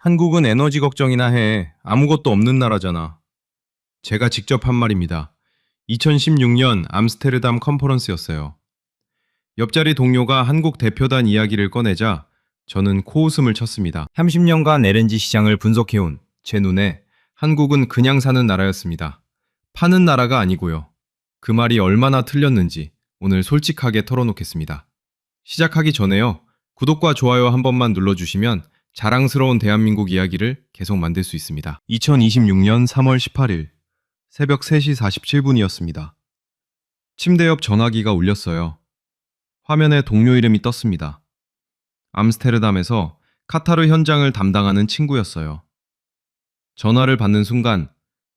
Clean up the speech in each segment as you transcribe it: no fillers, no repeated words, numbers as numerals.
한국은 에너지 걱정이나 해. 아무것도 없는 나라잖아. 제가 직접 한 말입니다. 2016년 암스테르담 컨퍼런스였어요. 옆자리 동료가 한국 대표단 이야기를 꺼내자 저는 코웃음을 쳤습니다. 30년간 LNG 시장을 분석해온 제 눈에 한국은 그냥 사는 나라였습니다. 파는 나라가 아니고요. 그 말이 얼마나 틀렸는지 오늘 솔직하게 털어놓겠습니다. 시작하기 전에요. 구독과 좋아요 한 번만 눌러주시면 자랑스러운 대한민국 이야기를 계속 만들 수 있습니다. 2026년 3월 18일 새벽 3시 47분이었습니다. 침대 옆 전화기가 울렸어요. 화면에 동료 이름이 떴습니다. 암스테르담에서 카타르 현장을 담당하는 친구였어요. 전화를 받는 순간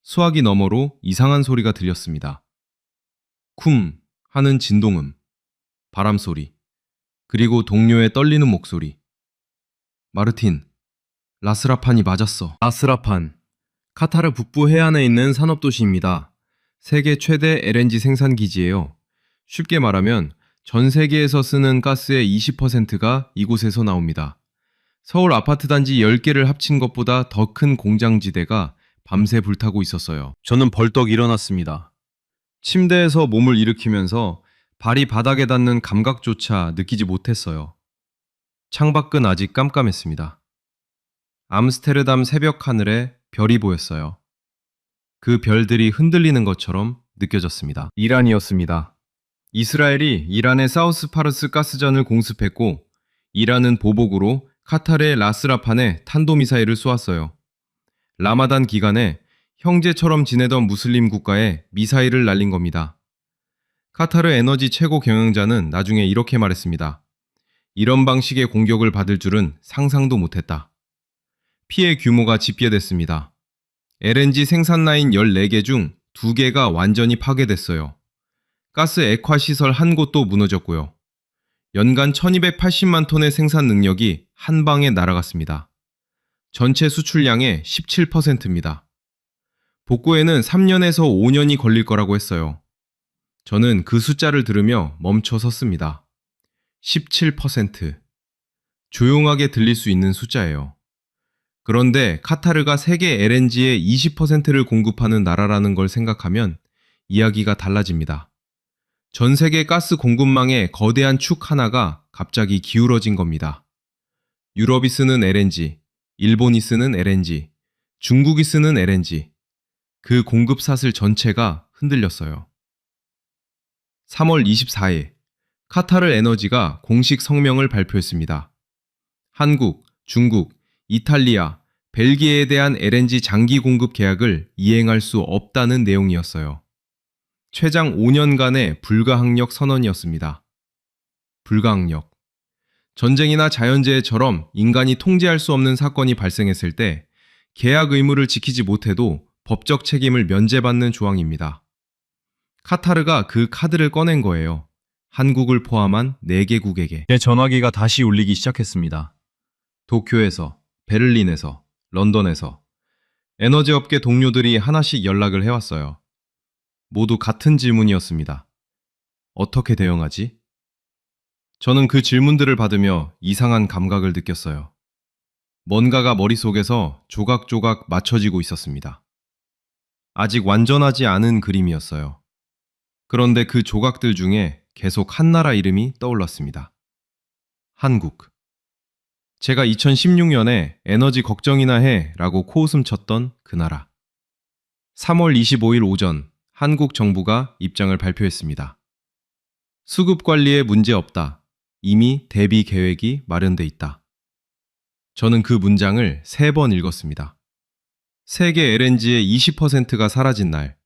수화기 너머로 이상한 소리가 들렸습니다. 쿵 하는 진동음, 바람소리, 그리고 동료의 떨리는 목소리. 마르틴, 라스라판이 맞았어. 라스라판, 카타르 북부 해안에 있는 산업도시입니다. 세계 최대 LNG 생산 기지예요. 쉽게 말하면 전 세계에서 쓰는 가스의 20%가 이곳에서 나옵니다. 서울 아파트 단지 10개를 합친 것보다 더 큰 공장지대가 밤새 불타고 있었어요. 저는 벌떡 일어났습니다. 침대에서 몸을 일으키면서 발이 바닥에 닿는 감각조차 느끼지 못했어요. 창밖은 아직 깜깜했습니다. 암스테르담 새벽 하늘에 별이 보였어요. 그 별들이 흔들리는 것처럼 느껴졌습니다. 이란이었습니다. 이스라엘이 이란의 사우스 파르스 가스전을 공습했고 이란은 보복으로 카타르의 라스라판에 탄도미사일을 쏘았어요. 라마단 기간에 형제처럼 지내던 무슬림 국가에 미사일을 날린 겁니다. 카타르 에너지 최고 경영자는 나중에 이렇게 말했습니다. 이런 방식의 공격을 받을 줄은 상상도 못했다. 피해 규모가 집계됐습니다. LNG 생산 라인 14개 중 2개가 완전히 파괴됐어요. 가스 액화 시설 한 곳도 무너졌고요. 연간 1280만 톤의 생산 능력이 한 방에 날아갔습니다. 전체 수출량의 17%입니다. 복구에는 3년에서 5년이 걸릴 거라고 했어요. 저는 그 숫자를 들으며 멈춰 섰습니다. 17%. 조용하게 들릴 수 있는 숫자예요. 그런데 카타르가 세계 LNG의 20%를 공급하는 나라라는 걸 생각하면 이야기가 달라집니다. 전 세계 가스 공급망의 거대한 축 하나가 갑자기 기울어진 겁니다. 유럽이 쓰는 LNG, 일본이 쓰는 LNG, 중국이 쓰는 LNG, 그 공급 사슬 전체가 흔들렸어요. 3월 24일, 카타르 에너지가 공식 성명을 발표했습니다. 한국, 중국, 이탈리아, 벨기에에 대한 LNG 장기 공급 계약을 이행할 수 없다는 내용이었어요. 최장 5년간의 불가항력 선언이었습니다. 불가항력. 전쟁이나 자연재해처럼 인간이 통제할 수 없는 사건이 발생했을 때 계약 의무를 지키지 못해도 법적 책임을 면제받는 조항입니다. 카타르가 그 카드를 꺼낸 거예요. 한국을 포함한 4개국에게. 제 전화기가 다시 울리기 시작했습니다. 도쿄에서, 베를린에서, 런던에서 에너지업계 동료들이 하나씩 연락을 해왔어요. 모두 같은 질문이었습니다. 어떻게 대응하지? 저는 그 질문들을 받으며 이상한 감각을 느꼈어요. 뭔가가 머릿속에서 조각조각 맞춰지고 있었습니다. 아직 완전하지 않은 그림이었어요. 그런데 그 조각들 중에 계속 한 나라 이름이 떠올랐습니다. 한국. 제가 2016년에 에너지 걱정이나 해 라고 코웃음 쳤던 그 나라. 3월 25일 오전 한국 정부가 입장을 발표했습니다. 수급 관리에 문제 없다. 이미 대비 계획이 마련돼 있다. 저는 그 문장을 3번 읽었습니다. 세계 LNG의 20%가 사라진 날,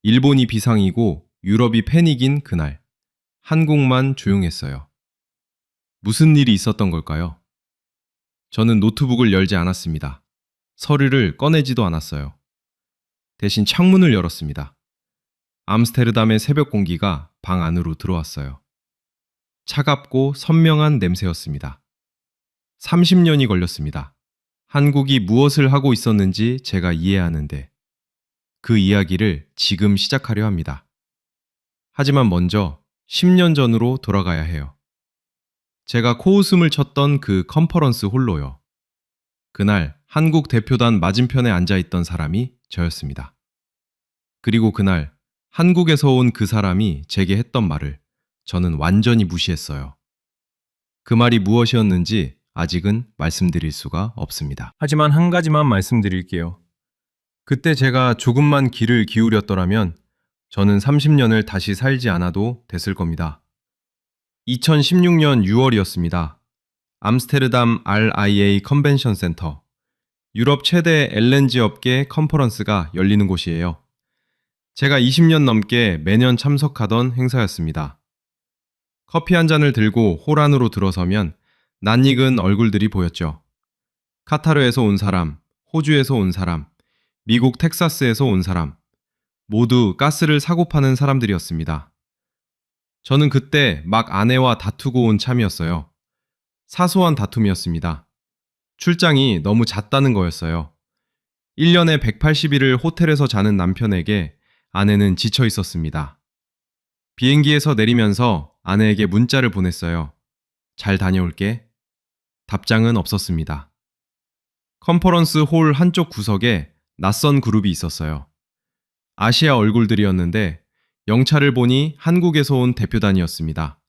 일본이 비상이고 유럽이 패닉인 그날, 한국만 조용했어요. 무슨 일이 있었던 걸까요? 저는 노트북을 열지 않았습니다. 서류를 꺼내지도 않았어요. 대신 창문을 열었습니다. 암스테르담의 새벽 공기가 방 안으로 들어왔어요. 차갑고 선명한 냄새였습니다. 30년이 걸렸습니다. 한국이 무엇을 하고 있었는지 제가 이해하는데 그 이야기를 지금 시작하려 합니다. 하지만 먼저 10년 전으로 돌아가야 해요. 제가 코웃음을 쳤던 그 컨퍼런스 홀로요. 그날 한국 대표단 맞은편에 앉아있던 사람이 저였습니다. 그리고 그날 한국에서 온 그 사람이 제게 했던 말을 저는 완전히 무시했어요. 그 말이 무엇이었는지 아직은 말씀드릴 수가 없습니다. 하지만 한 가지만 말씀드릴게요. 그때 제가 조금만 귀를 기울였더라면 저는 30년을 다시 살지 않아도 됐을 겁니다. 2016년 6월이었습니다. 암스테르담 RIA 컨벤션 센터, 유럽 최대 LNG 업계 컨퍼런스가 열리는 곳이에요. 제가 20년 넘게 매년 참석하던 행사였습니다. 커피 한 잔을 들고 홀 안으로 들어서면 낯익은 얼굴들이 보였죠. 카타르에서 온 사람, 호주에서 온 사람, 미국 텍사스에서 온 사람, 모두 가스를 사고 파는 사람들이었습니다. 저는 그때 막 아내와 다투고 온 참이었어요. 사소한 다툼이었습니다. 출장이 너무 잦다는 거였어요. 1년에 180일을 호텔에서 자는 남편에게 아내는 지쳐 있었습니다. 비행기에서 내리면서 아내에게 문자를 보냈어요. 잘 다녀올게. 답장은 없었습니다. 컨퍼런스 홀 한쪽 구석에 낯선 그룹이 있었어요. 아시아 얼굴들이었는데 영차를 보니 한국에서 온 대표단이었습니다.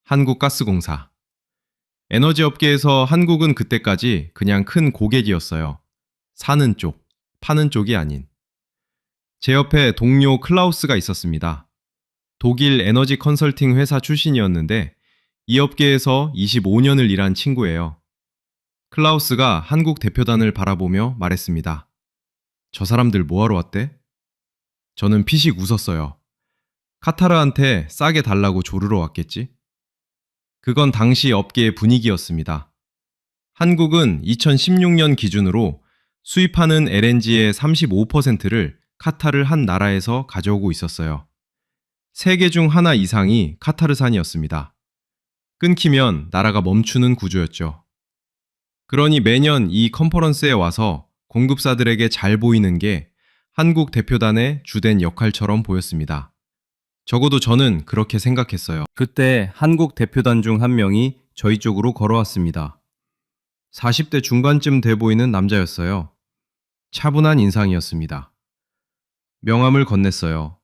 한국가스공사. 에너지 업계에서 한국은 그때까지 그냥 큰 고객이었어요. 사는 쪽, 파는 쪽이 아닌. 제 옆에 동료 클라우스가 있었습니다. 독일 에너지 컨설팅 회사 출신이었는데 이 업계에서 25년을 일한 친구예요. 클라우스가 한국 대표단을 바라보며 말했습니다. 저 사람들 뭐하러 왔대? 저는 피식 웃었어요. 카타르한테 싸게 달라고 조르러 왔겠지? 그건 당시 업계의 분위기였습니다. 한국은 2016년 기준으로 수입하는 LNG의 35%를 카타르 한 나라에서 가져오고 있었어요. 3개 중 하나 이상이 카타르산이었습니다. 끊기면 나라가 멈추는 구조였죠. 그러니 매년 이 컨퍼런스에 와서 공급사들에게 잘 보이는 게 한국 대표단의 주된 역할처럼 보였습니다. 적어도 저는 그렇게 생각했어요. 그때 한국 대표단 중 한 명이 저희 쪽으로 걸어왔습니다. 40대 중반쯤 돼 보이는 남자였어요. 차분한 인상이었습니다. 명함을 건넸어요.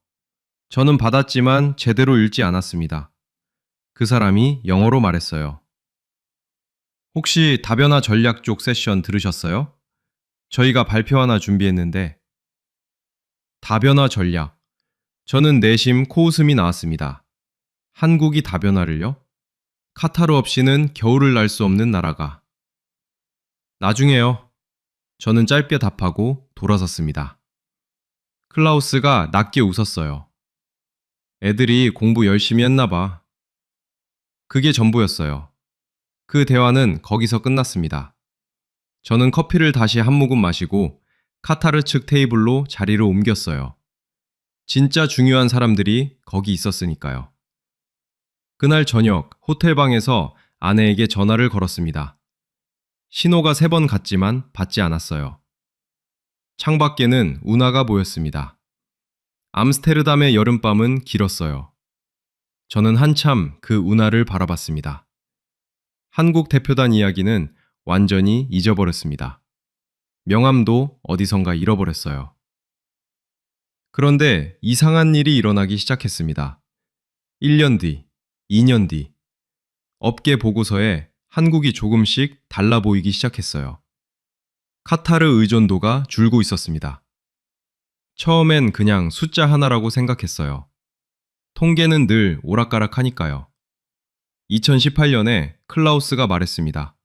저는 받았지만 제대로 읽지 않았습니다. 그 사람이 영어로 말했어요. 혹시 다변화 전략 쪽 세션 들으셨어요? 저희가 발표 하나 준비했는데. 다변화 전략. 저는 내심 코웃음이 나왔습니다. 한국이 다변화를요? 카타르 없이는 겨울을 날 수 없는 나라가. 나중에요. 저는 짧게 답하고 돌아섰습니다. 클라우스가 낮게 웃었어요. 애들이 공부 열심히 했나 봐. 그게 전부였어요. 그 대화는 거기서 끝났습니다. 저는 커피를 다시 한 모금 마시고 카타르 측 테이블로 자리를 옮겼어요. 진짜 중요한 사람들이 거기 있었으니까요. 그날 저녁 호텔방에서 아내에게 전화를 걸었습니다. 신호가 3번 갔지만 받지 않았어요. 창밖에는 운하가 보였습니다. 암스테르담의 여름밤은 길었어요. 저는 한참 그 운하를 바라봤습니다. 한국 대표단 이야기는 완전히 잊어버렸습니다. 명함도 어디선가 잃어버렸어요. 그런데 이상한 일이 일어나기 시작했습니다. 1년 뒤, 2년 뒤, 업계 보고서에 한국이 조금씩 달라 보이기 시작했어요. 카타르 의존도가 줄고 있었습니다. 처음엔 그냥 숫자 하나라고 생각했어요. 통계는 늘 오락가락하니까요. 2018년에 클라우스가 말했습니다.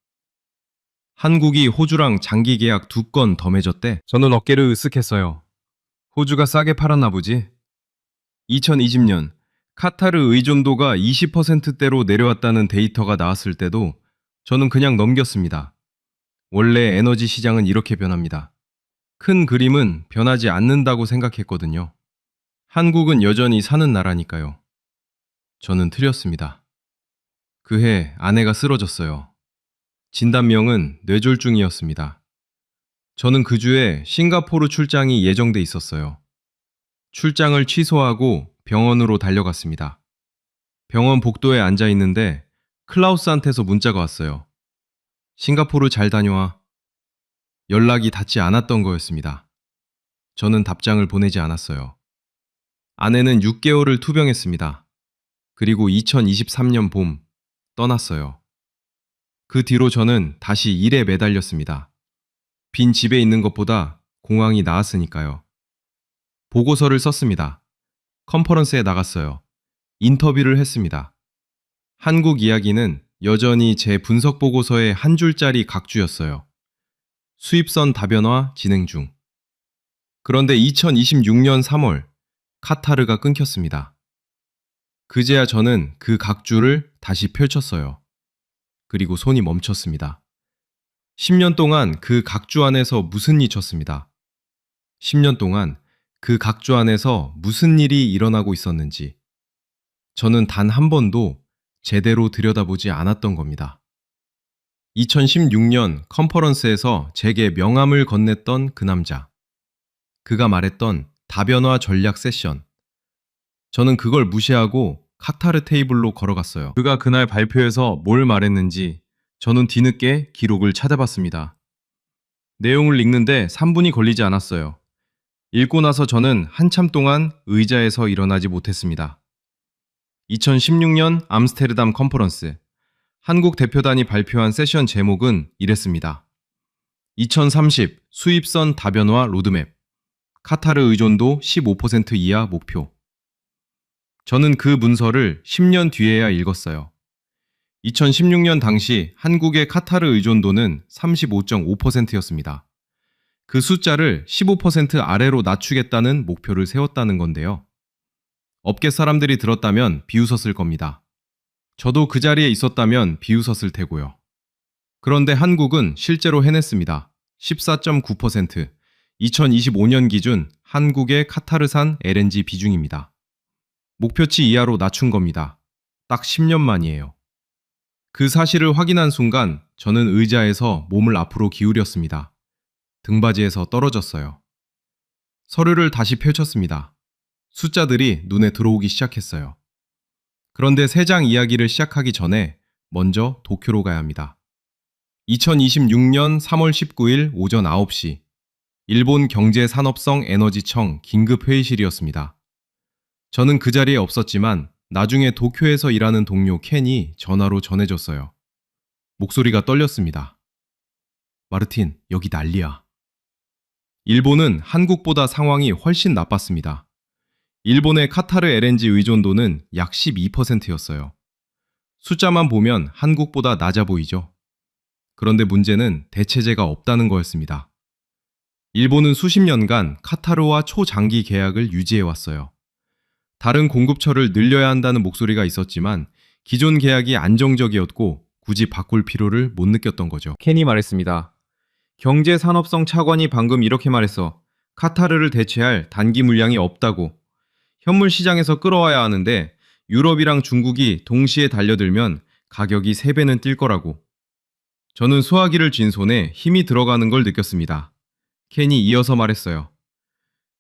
한국이 호주랑 장기 계약 2건 더 맺었대. 저는 어깨를 으쓱했어요. 호주가 싸게 팔았나 보지? 2020년 카타르 의존도가 20%대로 내려왔다는 데이터가 나왔을 때도 저는 그냥 넘겼습니다. 원래 에너지 시장은 이렇게 변합니다. 큰 그림은 변하지 않는다고 생각했거든요. 한국은 여전히 사는 나라니까요. 저는 틀렸습니다. 그해 아내가 쓰러졌어요. 진단명은 뇌졸중이었습니다. 저는 그 주에 싱가포르 출장이 예정돼 있었어요. 출장을 취소하고 병원으로 달려갔습니다. 병원 복도에 앉아 있는데 클라우스한테서 문자가 왔어요. 싱가포르 잘 다녀와. 연락이 닿지 않았던 거였습니다. 저는 답장을 보내지 않았어요. 아내는 6개월을 투병했습니다. 그리고 2023년 봄 떠났어요. 그 뒤로 저는 다시 일에 매달렸습니다. 빈 집에 있는 것보다 공항이 나았으니까요. 보고서를 썼습니다. 컨퍼런스에 나갔어요. 인터뷰를 했습니다. 한국 이야기는 여전히 제 분석 보고서의 한 줄짜리 각주였어요. 수입선 다변화 진행 중. 그런데 2026년 3월 카타르가 끊겼습니다. 그제야 저는 그 각주를 다시 펼쳤어요. 그리고 손이 멈췄습니다. 10년 동안 그 각주 안에서 무슨 일이 쳤습니다. 10년 동안 그 각주 안에서 무슨 일이 일어나고 있었는지 저는 단 한 번도 제대로 들여다보지 않았던 겁니다. 2016년 컨퍼런스에서 제게 명함을 건넸던 그 남자. 그가 말했던 다변화 전략 세션. 저는 그걸 무시하고 카타르 테이블로 걸어갔어요. 그가 그날 발표에서 뭘 말했는지 저는 뒤늦게 기록을 찾아봤습니다. 내용을 읽는데 3분이 걸리지 않았어요. 읽고 나서 저는 한참 동안 의자에서 일어나지 못했습니다. 2016년 암스테르담 컨퍼런스. 한국 대표단이 발표한 세션 제목은 이랬습니다. 2030 수입선 다변화 로드맵. 카타르 의존도 15% 이하 목표. 저는 그 문서를 10년 뒤에야 읽었어요. 2016년 당시 한국의 카타르 의존도는 35.5%였습니다. 그 숫자를 15% 아래로 낮추겠다는 목표를 세웠다는 건데요. 업계 사람들이 들었다면 비웃었을 겁니다. 저도 그 자리에 있었다면 비웃었을 테고요. 그런데 한국은 실제로 해냈습니다. 14.9%, 2025년 기준 한국의 카타르산 LNG 비중입니다. 목표치 이하로 낮춘 겁니다. 딱 10년 만이에요. 그 사실을 확인한 순간 저는 의자에서 몸을 앞으로 기울였습니다. 등받이에서 떨어졌어요. 서류를 다시 펼쳤습니다. 숫자들이 눈에 들어오기 시작했어요. 그런데 세 장 이야기를 시작하기 전에 먼저 도쿄로 가야 합니다. 2026년 3월 19일 오전 9시 일본 경제산업성 에너지청 긴급회의실이었습니다. 저는 그 자리에 없었지만 나중에 도쿄에서 일하는 동료 켄이 전화로 전해줬어요. 목소리가 떨렸습니다. 마르틴, 여기 난리야. 일본은 한국보다 상황이 훨씬 나빴습니다. 일본의 카타르 LNG 의존도는 약 12%였어요. 숫자만 보면 한국보다 낮아 보이죠? 그런데 문제는 대체제가 없다는 거였습니다. 일본은 수십 년간 카타르와 초장기 계약을 유지해왔어요. 다른 공급처를 늘려야 한다는 목소리가 있었지만 기존 계약이 안정적이었고 굳이 바꿀 필요를 못 느꼈던 거죠. 켄이 말했습니다. 경제산업성 차관이 방금 이렇게 말했어. 카타르를 대체할 단기 물량이 없다고. 현물 시장에서 끌어와야 하는데 유럽이랑 중국이 동시에 달려들면 가격이 3배는 뛸 거라고. 저는 수화기를 쥔 손에 힘이 들어가는 걸 느꼈습니다. 켄이 이어서 말했어요.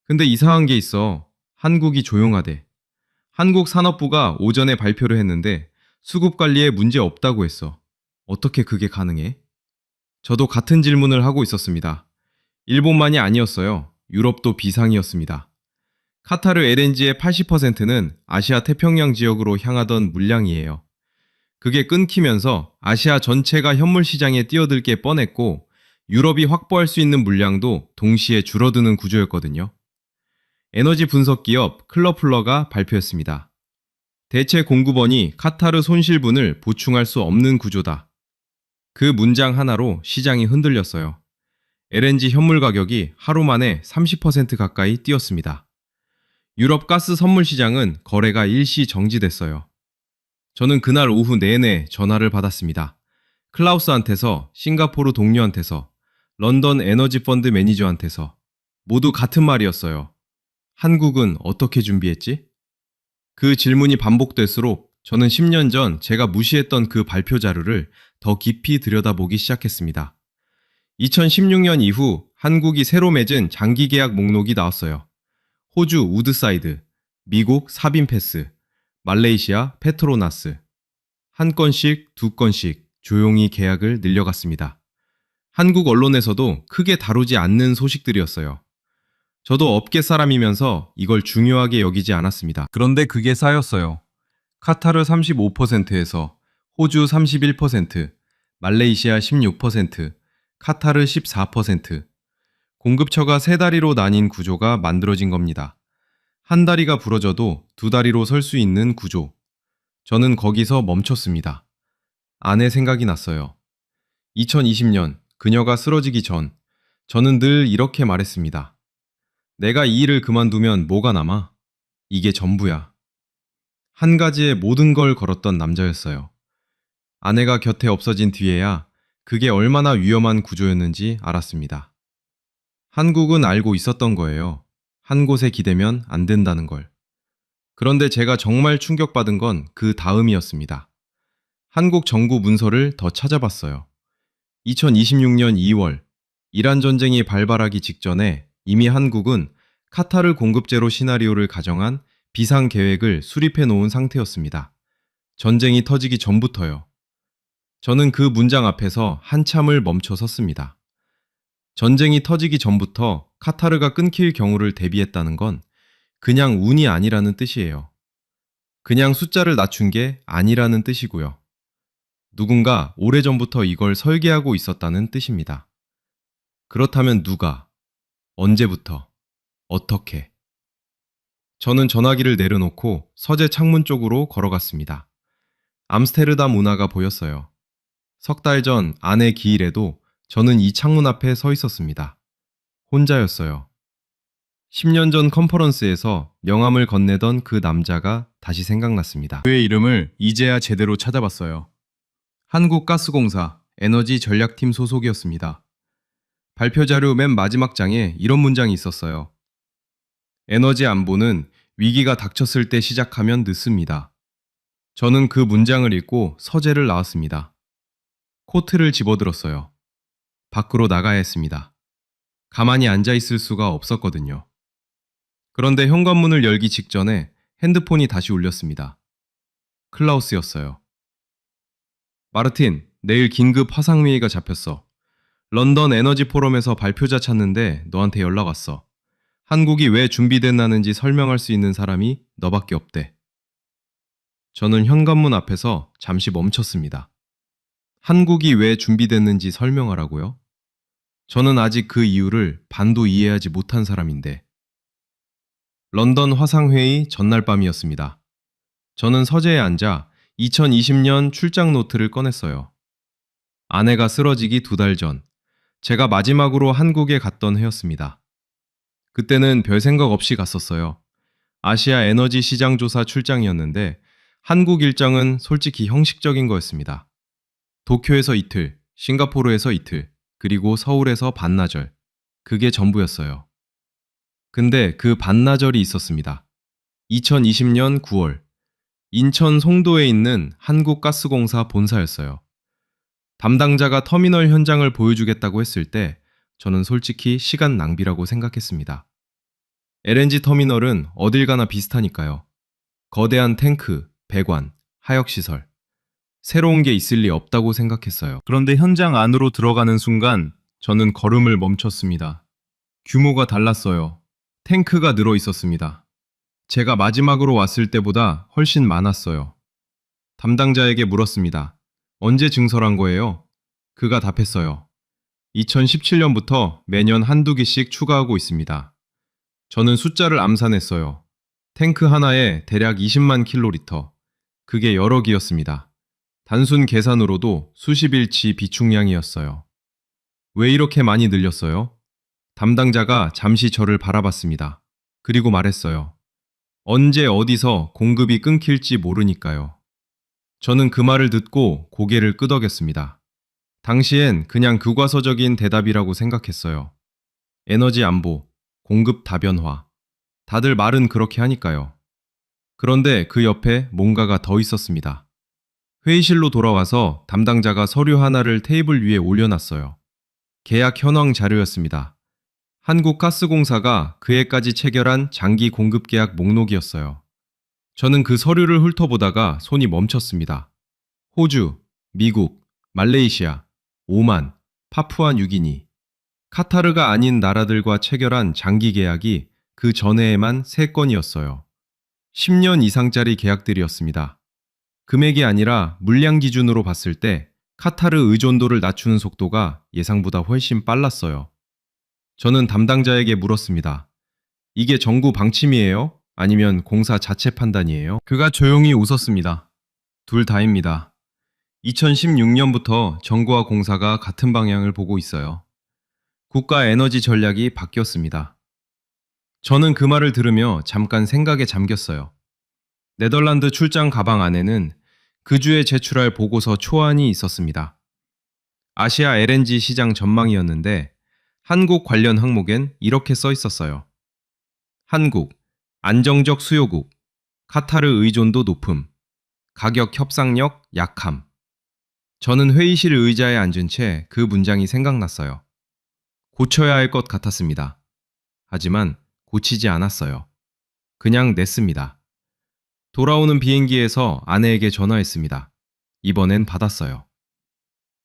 근데 이상한 게 있어. 한국이 조용하대. 한국 산업부가 오전에 발표를 했는데 수급 관리에 문제 없다고 했어. 어떻게 그게 가능해? 저도 같은 질문을 하고 있었습니다. 일본만이 아니었어요. 유럽도 비상이었습니다. 카타르 LNG의 80%는 아시아 태평양 지역으로 향하던 물량이에요. 그게 끊기면서 아시아 전체가 현물 시장에 뛰어들 게 뻔했고 유럽이 확보할 수 있는 물량도 동시에 줄어드는 구조였거든요. 에너지 분석 기업 클러플러가 발표했습니다. 대체 공급원이 카타르 손실분을 보충할 수 없는 구조다. 그 문장 하나로 시장이 흔들렸어요. LNG 현물 가격이 하루 만에 30% 가까이 뛰었습니다. 유럽 가스 선물 시장은 거래가 일시 정지됐어요. 저는 그날 오후 내내 전화를 받았습니다. 클라우스한테서, 싱가포르 동료한테서, 런던 에너지 펀드 매니저한테서 모두 같은 말이었어요. 한국은 어떻게 준비했지? 그 질문이 반복될수록 저는 10년 전 제가 무시했던 그 발표 자료를 더 깊이 들여다보기 시작했습니다. 2016년 이후 한국이 새로 맺은 장기 계약 목록이 나왔어요. 호주 우드사이드, 미국 사빈패스, 말레이시아 페트로나스. 한 건씩 두 건씩 조용히 계약을 늘려갔습니다. 한국 언론에서도 크게 다루지 않는 소식들이었어요. 저도 업계 사람이면서 이걸 중요하게 여기지 않았습니다. 그런데 그게 쌓였어요. 카타르 35%에서 호주 31%, 말레이시아 16%, 카타르 14%. 공급처가 세 다리로 나뉜 구조가 만들어진 겁니다. 한 다리가 부러져도 두 다리로 설 수 있는 구조. 저는 거기서 멈췄습니다. 아내 생각이 났어요. 2020년 그녀가 쓰러지기 전 저는 늘 이렇게 말했습니다. 내가 이 일을 그만두면 뭐가 남아? 이게 전부야. 한 가지에 모든 걸 걸었던 남자였어요. 아내가 곁에 없어진 뒤에야 그게 얼마나 위험한 구조였는지 알았습니다. 한국은 알고 있었던 거예요. 한 곳에 기대면 안 된다는 걸. 그런데 제가 정말 충격받은 건 그 다음이었습니다. 한국 정부 문서를 더 찾아봤어요. 2026년 2월, 이란 전쟁이 발발하기 직전에 이미 한국은 카타르 공급제로 시나리오를 가정한 비상 계획을 수립해 놓은 상태였습니다. 전쟁이 터지기 전부터요. 저는 그 문장 앞에서 한참을 멈춰 섰습니다. 전쟁이 터지기 전부터 카타르가 끊길 경우를 대비했다는 건 그냥 운이 아니라는 뜻이에요. 그냥 숫자를 낮춘 게 아니라는 뜻이고요. 누군가 오래전부터 이걸 설계하고 있었다는 뜻입니다. 그렇다면 누가, 언제부터, 어떻게? 저는 전화기를 내려놓고 서재 창문 쪽으로 걸어갔습니다. 암스테르담 운하가 보였어요. 석 달 전 아내 기일에도 저는 이 창문 앞에 서 있었습니다. 혼자였어요. 10년 전 컨퍼런스에서 명함을 건네던 그 남자가 다시 생각났습니다. 그의 이름을 이제야 제대로 찾아봤어요. 한국가스공사 에너지전략팀 소속이었습니다. 발표 자료 맨 마지막 장에 이런 문장이 있었어요. 에너지 안보는 위기가 닥쳤을 때 시작하면 늦습니다. 저는 그 문장을 읽고 서재를 나왔습니다. 코트를 집어들었어요. 밖으로 나가야 했습니다. 가만히 앉아 있을 수가 없었거든요. 그런데 현관문을 열기 직전에 핸드폰이 다시 울렸습니다. 클라우스였어요. 마르틴, 내일 긴급 화상회의가 잡혔어. 런던 에너지 포럼에서 발표자 찾는데 너한테 연락 왔어. 한국이 왜 준비됐나는지 설명할 수 있는 사람이 너밖에 없대. 저는 현관문 앞에서 잠시 멈췄습니다. 한국이 왜 준비됐는지 설명하라고요? 저는 아직 그 이유를 반도 이해하지 못한 사람인데. 런던 화상회의 전날 밤이었습니다. 저는 서재에 앉아 2020년 출장 노트를 꺼냈어요. 아내가 쓰러지기 2달 전, 제가 마지막으로 한국에 갔던 해였습니다. 그때는 별 생각 없이 갔었어요. 아시아 에너지 시장 조사 출장이었는데 한국 일정은 솔직히 형식적인 거였습니다. 도쿄에서 이틀, 싱가포르에서 이틀, 그리고 서울에서 반나절. 그게 전부였어요. 근데 그 반나절이 있었습니다. 2020년 9월, 인천 송도에 있는 한국가스공사 본사였어요. 담당자가 터미널 현장을 보여주겠다고 했을 때 저는 솔직히 시간 낭비라고 생각했습니다. LNG 터미널은 어딜 가나 비슷하니까요. 거대한 탱크, 배관, 하역시설. 새로운 게 있을 리 없다고 생각했어요. 그런데 현장 안으로 들어가는 순간 저는 걸음을 멈췄습니다. 규모가 달랐어요. 탱크가 늘어 있었습니다. 제가 마지막으로 왔을 때보다 훨씬 많았어요. 담당자에게 물었습니다. 언제 증설한 거예요? 그가 답했어요. 2017년부터 매년 한두 개씩 추가하고 있습니다. 저는 숫자를 암산했어요. 탱크 하나에 대략 20만 킬로리터. 그게 여러 기였습니다. 단순 계산으로도 수십일치 비축량이었어요. 왜 이렇게 많이 늘렸어요? 담당자가 잠시 저를 바라봤습니다. 그리고 말했어요. 언제 어디서 공급이 끊길지 모르니까요. 저는 그 말을 듣고 고개를 끄덕였습니다. 당시엔 그냥 교과서적인 대답이라고 생각했어요. 에너지 안보, 공급 다변화. 다들 말은 그렇게 하니까요. 그런데 그 옆에 뭔가가 더 있었습니다. 회의실로 돌아와서 담당자가 서류 하나를 테이블 위에 올려놨어요. 계약 현황 자료였습니다. 한국가스공사가 그해까지 체결한 장기 공급 계약 목록이었어요. 저는 그 서류를 훑어보다가 손이 멈췄습니다. 호주, 미국, 말레이시아, 오만, 파푸아 뉴기니, 카타르가 아닌 나라들과 체결한 장기 계약이 그 전해에만 3건이었어요. 10년 이상짜리 계약들이었습니다. 금액이 아니라 물량 기준으로 봤을 때 카타르 의존도를 낮추는 속도가 예상보다 훨씬 빨랐어요. 저는 담당자에게 물었습니다. 이게 정부 방침이에요? 아니면 공사 자체 판단이에요? 그가 조용히 웃었습니다. 둘 다입니다. 2016년부터 정부와 공사가 같은 방향을 보고 있어요. 국가 에너지 전략이 바뀌었습니다. 저는 그 말을 들으며 잠깐 생각에 잠겼어요. 네덜란드 출장 가방 안에는 그 주에 제출할 보고서 초안이 있었습니다. 아시아 LNG 시장 전망이었는데 한국 관련 항목엔 이렇게 써 있었어요. 한국, 안정적 수요국, 카타르 의존도 높음, 가격 협상력 약함. 저는 회의실 의자에 앉은 채 그 문장이 생각났어요. 고쳐야 할 것 같았습니다. 하지만 고치지 않았어요. 그냥 냈습니다. 돌아오는 비행기에서 아내에게 전화했습니다. 이번엔 받았어요.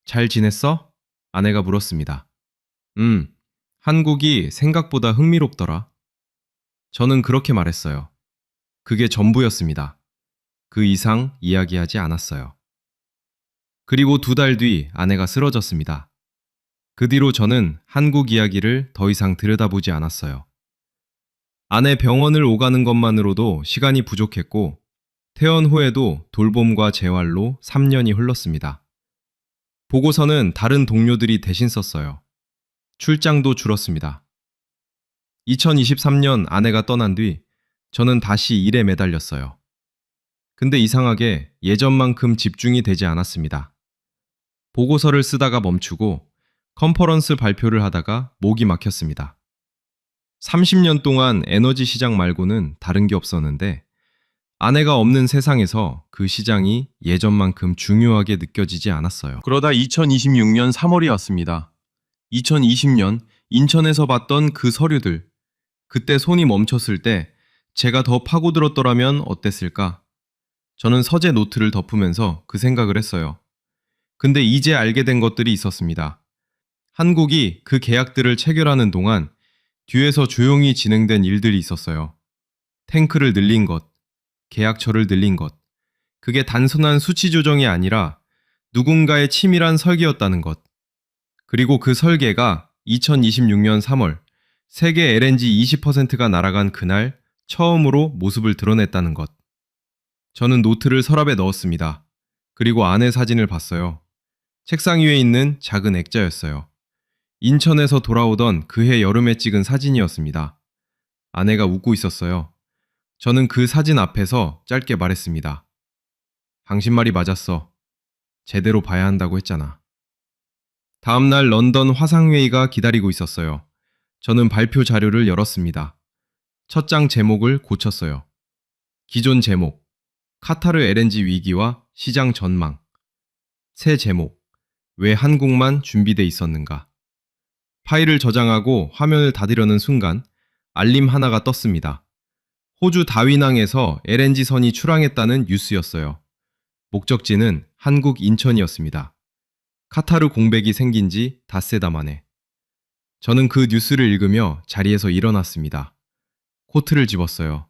잘 지냈어? 아내가 물었습니다. 한국이 생각보다 흥미롭더라. 저는 그렇게 말했어요. 그게 전부였습니다. 그 이상 이야기하지 않았어요. 그리고 2달 뒤 아내가 쓰러졌습니다. 그 뒤로 저는 한국 이야기를 더 이상 들여다보지 않았어요. 아내 병원을 오가는 것만으로도 시간이 부족했고 퇴원 후에도 돌봄과 재활로 3년이 흘렀습니다. 보고서는 다른 동료들이 대신 썼어요. 출장도 줄었습니다. 2023년 아내가 떠난 뒤 저는 다시 일에 매달렸어요. 근데 이상하게 예전만큼 집중이 되지 않았습니다. 보고서를 쓰다가 멈추고 컨퍼런스 발표를 하다가 목이 막혔습니다. 30년 동안 에너지 시장 말고는 다른 게 없었는데 아내가 없는 세상에서 그 시장이 예전만큼 중요하게 느껴지지 않았어요. 그러다 2026년 3월이 왔습니다. 2020년 인천에서 봤던 그 서류들. 그때 손이 멈췄을 때 제가 더 파고들었더라면 어땠을까? 저는 서재 노트를 덮으면서 그 생각을 했어요. 근데 이제 알게 된 것들이 있었습니다. 한국이 그 계약들을 체결하는 동안 뒤에서 조용히 진행된 일들이 있었어요. 탱크를 늘린 것, 계약처를 늘린 것. 그게 단순한 수치 조정이 아니라 누군가의 치밀한 설계였다는 것. 그리고 그 설계가 2026년 3월 세계 LNG 20%가 날아간 그날 처음으로 모습을 드러냈다는 것. 저는 노트를 서랍에 넣었습니다. 그리고 아내 사진을 봤어요. 책상 위에 있는 작은 액자였어요. 인천에서 돌아오던 그해 여름에 찍은 사진이었습니다. 아내가 웃고 있었어요. 저는 그 사진 앞에서 짧게 말했습니다. 당신 말이 맞았어. 제대로 봐야 한다고 했잖아. 다음날 런던 화상회의가 기다리고 있었어요. 저는 발표 자료를 열었습니다. 첫 장 제목을 고쳤어요. 기존 제목, 카타르 LNG 위기와 시장 전망. 새 제목, 왜 한국만 준비돼 있었는가. 파일을 저장하고 화면을 닫으려는 순간 알림 하나가 떴습니다. 호주 다위낭에서 LNG선이 출항했다는 뉴스였어요. 목적지는 한국 인천이었습니다. 카타르 공백이 생긴 지 닷새 만에. 저는 그 뉴스를 읽으며 자리에서 일어났습니다. 코트를 집었어요.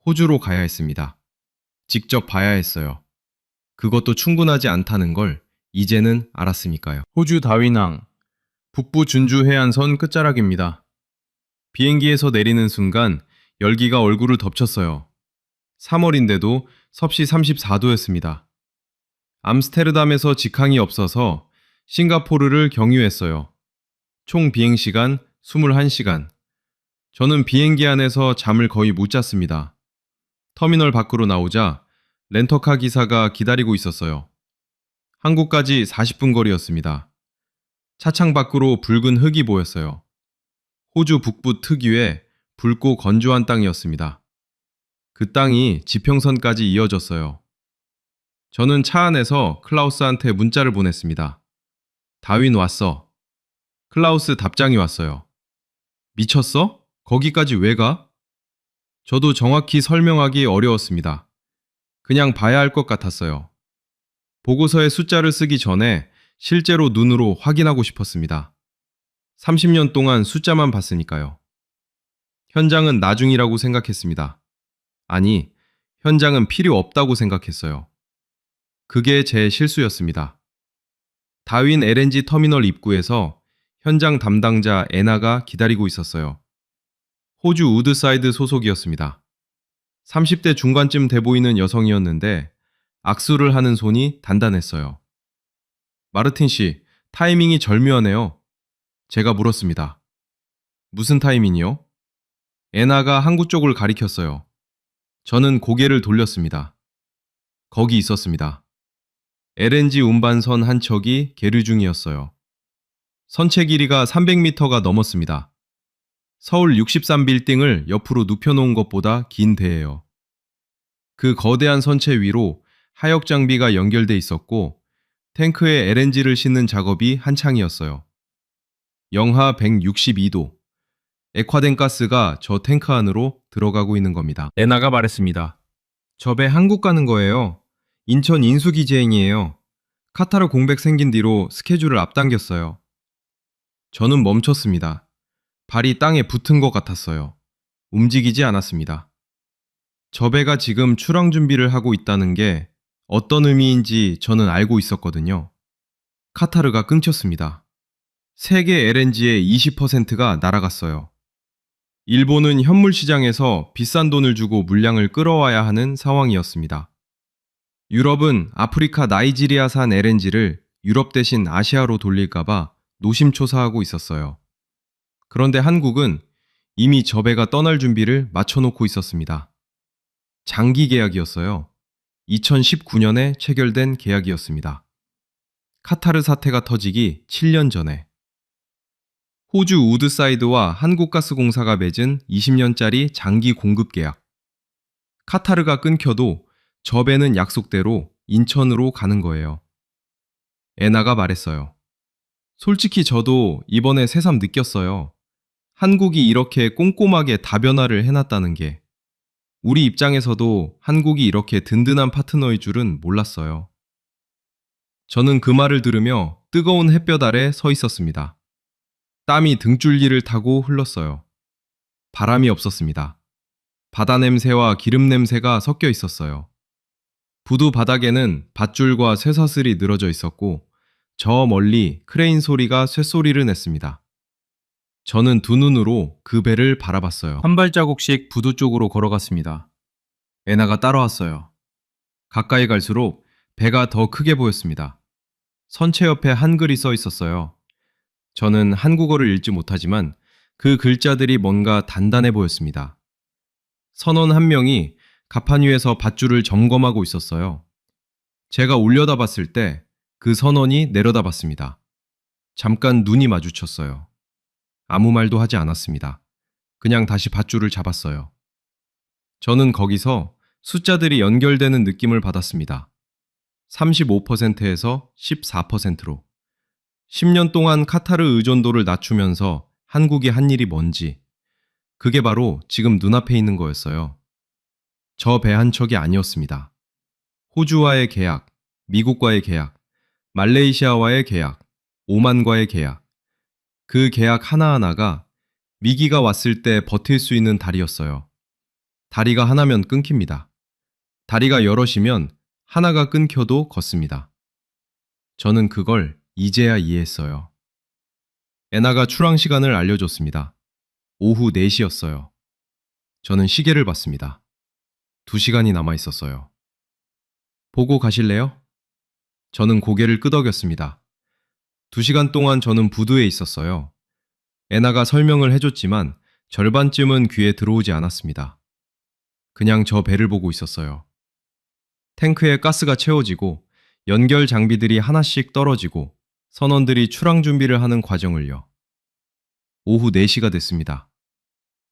호주로 가야 했습니다. 직접 봐야 했어요. 그것도 충분하지 않다는 걸 이제는 알았으니까요. 호주 다위낭, 북부 준주 해안선 끝자락입니다. 비행기에서 내리는 순간 열기가 얼굴을 덮쳤어요. 3월인데도 섭씨 34도였습니다. 암스테르담에서 직항이 없어서 싱가포르를 경유했어요. 총 비행시간 21시간. 저는 비행기 안에서 잠을 거의 못 잤습니다. 터미널 밖으로 나오자 렌터카 기사가 기다리고 있었어요. 한국까지 40분 거리였습니다. 차창 밖으로 붉은 흙이 보였어요. 호주 북부 특유의 붉고 건조한 땅이었습니다. 그 땅이 지평선까지 이어졌어요. 저는 차 안에서 클라우스한테 문자를 보냈습니다. 다윈 왔어. 클라우스 답장이 왔어요. 미쳤어? 거기까지 왜 가? 저도 정확히 설명하기 어려웠습니다. 그냥 봐야 할 것 같았어요. 보고서에 숫자를 쓰기 전에 실제로 눈으로 확인하고 싶었습니다. 30년 동안 숫자만 봤으니까요. 현장은 나중이라고 생각했습니다. 아니, 현장은 필요 없다고 생각했어요. 그게 제 실수였습니다. 다윈 LNG 터미널 입구에서 현장 담당자 애나가 기다리고 있었어요. 호주 우드사이드 소속이었습니다. 30대 중반쯤 돼 보이는 여성이었는데 악수를 하는 손이 단단했어요. 마르틴 씨, 타이밍이 절묘하네요. 제가 물었습니다. 무슨 타이밍이요? 애나가 항구 쪽을 가리켰어요. 저는 고개를 돌렸습니다. 거기 있었습니다. LNG 운반선 한 척이 계류 중이었어요. 선체 길이가 300m가 넘었습니다. 서울 63빌딩을 옆으로 눕혀놓은 것보다 긴 대예요. 그 거대한 선체 위로 하역 장비가 연결돼 있었고 탱크에 LNG를 싣는 작업이 한창이었어요. 영하 162도. 액화된 가스가 저 탱크 안으로 들어가고 있는 겁니다. 애나가 말했습니다. 저 배 한국 가는 거예요. 인천 인수기지행이에요. 카타르 공백 생긴 뒤로 스케줄을 앞당겼어요. 저는 멈췄습니다. 발이 땅에 붙은 것 같았어요. 움직이지 않았습니다. 저 배가 지금 출항 준비를 하고 있다는 게 어떤 의미인지 저는 알고 있었거든요. 카타르가 끊겼습니다. 세계 LNG의 20%가 날아갔어요. 일본은 현물 시장에서 비싼 돈을 주고 물량을 끌어와야 하는 상황이었습니다. 유럽은 아프리카 나이지리아산 LNG를 유럽 대신 아시아로 돌릴까봐 노심초사하고 있었어요. 그런데 한국은 이미 저 배가 떠날 준비를 마쳐놓고 있었습니다. 장기 계약이었어요. 2019년에 체결된 계약이었습니다. 카타르 사태가 터지기 7년 전에. 호주 우드사이드와 한국가스공사가 맺은 20년짜리 장기 공급 계약. 카타르가 끊겨도 저 배는 약속대로 인천으로 가는 거예요. 애나가 말했어요. 솔직히 저도 이번에 새삼 느꼈어요. 한국이 이렇게 꼼꼼하게 다변화를 해놨다는 게. 우리 입장에서도 한국이 이렇게 든든한 파트너일 줄은 몰랐어요. 저는 그 말을 들으며 뜨거운 햇볕 아래 서 있었습니다. 땀이 등줄기를 타고 흘렀어요. 바람이 없었습니다. 바다 냄새와 기름 냄새가 섞여 있었어요. 부두 바닥에는 밧줄과 쇠사슬이 늘어져 있었고 저 멀리 크레인 소리가 쇳소리를 냈습니다. 저는 두 눈으로 그 배를 바라봤어요. 한 발자국씩 부두 쪽으로 걸어갔습니다. 애나가 따라왔어요. 가까이 갈수록 배가 더 크게 보였습니다. 선체 옆에 한글이 써 있었어요. 저는 한국어를 읽지 못하지만 그 글자들이 뭔가 단단해 보였습니다. 선원 한 명이 갑판 위에서 밧줄을 점검하고 있었어요. 제가 올려다봤을 때 그 선원이 내려다봤습니다. 잠깐 눈이 마주쳤어요. 아무 말도 하지 않았습니다. 그냥 다시 밧줄을 잡았어요. 저는 거기서 숫자들이 연결되는 느낌을 받았습니다. 35%에서 14%로. 10년 동안 카타르 의존도를 낮추면서 한국이 한 일이 뭔지, 그게 바로 지금 눈앞에 있는 거였어요. 저 배 한 척이 아니었습니다. 호주와의 계약, 미국과의 계약, 말레이시아와의 계약, 오만과의 계약. 그 계약 하나하나가 위기가 왔을 때 버틸 수 있는 다리였어요. 다리가 하나면 끊깁니다. 다리가 여럿이면 하나가 끊겨도 걷습니다. 저는 그걸 이제야 이해했어요. 애나가 출항 시간을 알려줬습니다. 오후 4시였어요. 저는 시계를 봤습니다. 2시간이 남아 있었어요. 보고 가실래요? 저는 고개를 끄덕였습니다. 2시간 동안 저는 부두에 있었어요. 애나가 설명을 해줬지만 절반쯤은 귀에 들어오지 않았습니다. 그냥 저 배를 보고 있었어요. 탱크에 가스가 채워지고 연결 장비들이 하나씩 떨어지고 선원들이 출항 준비를 하는 과정을요. 오후 4시가 됐습니다.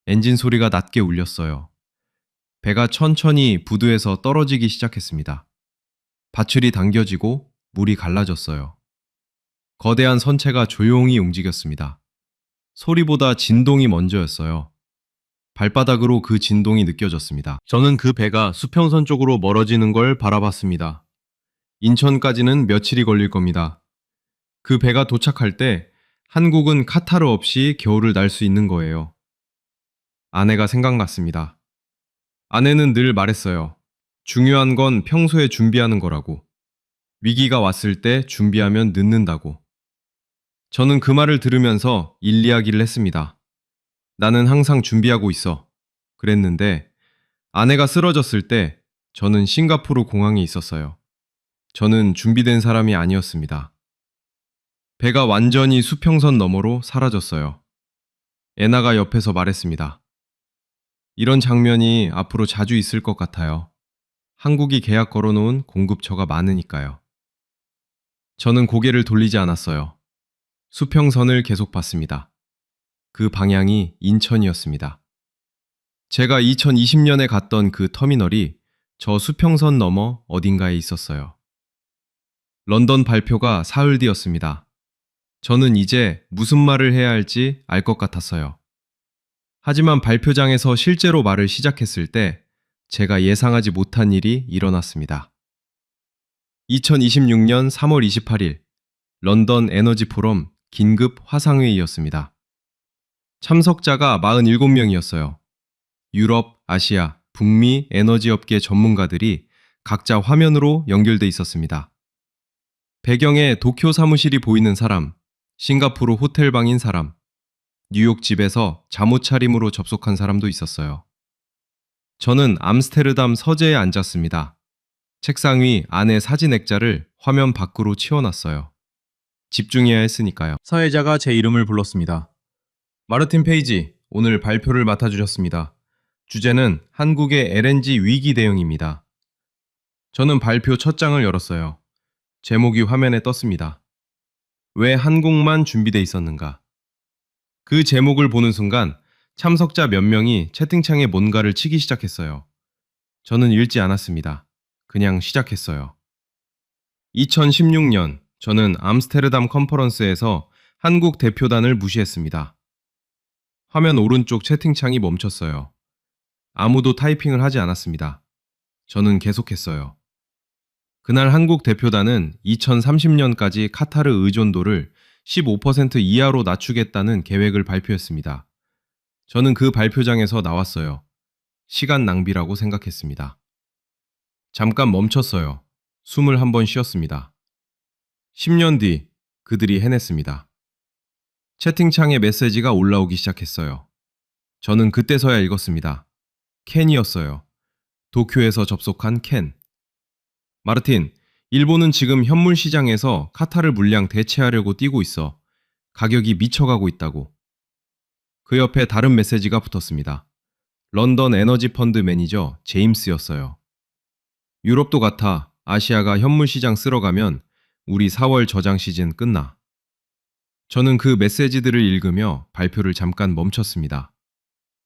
엔진 소리가 낮게 울렸어요. 배가 천천히 부두에서 떨어지기 시작했습니다. 밧줄이 당겨지고 물이 갈라졌어요. 거대한 선체가 조용히 움직였습니다. 소리보다 진동이 먼저였어요. 발바닥으로 그 진동이 느껴졌습니다. 저는 그 배가 수평선 쪽으로 멀어지는 걸 바라봤습니다. 인천까지는 며칠이 걸릴 겁니다. 그 배가 도착할 때 한국은 카타르 없이 겨울을 날 수 있는 거예요. 아내가 생각났습니다. 아내는 늘 말했어요. 중요한 건 평소에 준비하는 거라고. 위기가 왔을 때 준비하면 늦는다고. 저는 그 말을 들으면서 일리하기를 했습니다. 나는 항상 준비하고 있어. 그랬는데 아내가 쓰러졌을 때 저는 싱가포르 공항에 있었어요. 저는 준비된 사람이 아니었습니다. 배가 완전히 수평선 너머로 사라졌어요. 애나가 옆에서 말했습니다. 이런 장면이 앞으로 자주 있을 것 같아요. 한국이 계약 걸어놓은 공급처가 많으니까요. 저는 고개를 돌리지 않았어요. 수평선을 계속 봤습니다. 그 방향이 인천이었습니다. 제가 2020년에 갔던 그 터미널이 저 수평선 너머 어딘가에 있었어요. 런던 발표가 사흘 뒤였습니다. 저는 이제 무슨 말을 해야 할지 알 것 같았어요. 하지만 발표장에서 실제로 말을 시작했을 때 제가 예상하지 못한 일이 일어났습니다. 2026년 3월 28일 런던 에너지 포럼 긴급 화상회의였습니다. 참석자가 47명이었어요. 유럽, 아시아, 북미 에너지업계 전문가들이 각자 화면으로 연결돼 있었습니다. 배경에 도쿄 사무실이 보이는 사람, 싱가포르 호텔방인 사람, 뉴욕 집에서 잠옷 차림으로 접속한 사람도 있었어요. 저는 암스테르담 서재에 앉았습니다. 책상 위 안에 사진 액자를 화면 밖으로 치워놨어요. 집중해야 했으니까요. 사회자가 제 이름을 불렀습니다. 마르틴 페이지, 오늘 발표를 맡아주셨습니다. 주제는 한국의 LNG 위기 대응입니다. 저는 발표 첫 장을 열었어요. 제목이 화면에 떴습니다. 왜 한국만 준비돼 있었는가? 그 제목을 보는 순간 참석자 몇 명이 채팅창에 뭔가를 치기 시작했어요. 저는 읽지 않았습니다. 그냥 시작했어요. 2016년 저는 암스테르담 컨퍼런스에서 한국 대표단을 무시했습니다. 화면 오른쪽 채팅창이 멈췄어요. 아무도 타이핑을 하지 않았습니다. 저는 계속했어요. 그날 한국 대표단은 2030년까지 카타르 의존도를 15% 이하로 낮추겠다는 계획을 발표했습니다. 저는 그 발표장에서 나왔어요. 시간 낭비라고 생각했습니다. 잠깐 멈췄어요. 숨을 한번 쉬었습니다. 10년 뒤 그들이 해냈습니다. 채팅창에 메시지가 올라오기 시작했어요. 저는 그때서야 읽었습니다. 켄이었어요. 도쿄에서 접속한 켄. 마르틴, 일본은 지금 현물 시장에서 카타르 물량 대체하려고 뛰고 있어. 가격이 미쳐가고 있다고. 그 옆에 다른 메시지가 붙었습니다. 런던 에너지 펀드 매니저 제임스였어요. 유럽도 같아. 아시아가 현물 시장 쓸어가면 우리 4월 저장 시즌 끝나. 저는 그 메시지들을 읽으며 발표를 잠깐 멈췄습니다.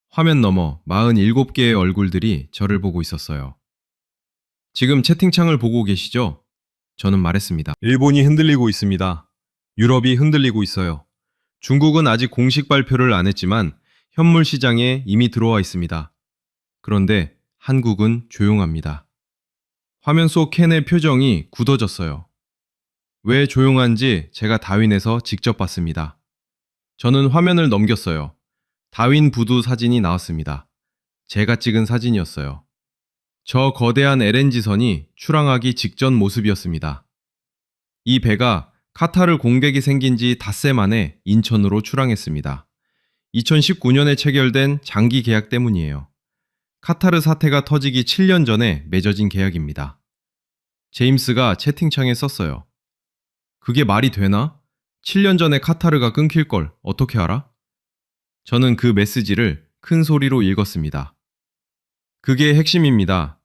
화면 너머 47개의 얼굴들이 저를 보고 있었어요. 지금 채팅창을 보고 계시죠? 저는 말했습니다. 일본이 흔들리고 있습니다. 유럽이 흔들리고 있어요. 중국은 아직 공식 발표를 안 했지만 현물 시장에 이미 들어와 있습니다. 그런데 한국은 조용합니다. 화면 속 켄의 표정이 굳어졌어요. 왜 조용한지 제가 다윈에서 직접 봤습니다. 저는 화면을 넘겼어요. 다윈 부두 사진이 나왔습니다. 제가 찍은 사진이었어요. 저 거대한 LNG선이 출항하기 직전 모습이었습니다. 이 배가 카타르 공백이 생긴 지 닷새 만에 인천으로 출항했습니다. 2019년에 체결된 장기 계약 때문이에요. 카타르 사태가 터지기 7년 전에 맺어진 계약입니다. 제임스가 채팅창에 썼어요. 그게 말이 되나? 7년 전에 카타르가 끊길 걸 어떻게 알아? 저는 그 메시지를 큰 소리로 읽었습니다. 그게 핵심입니다.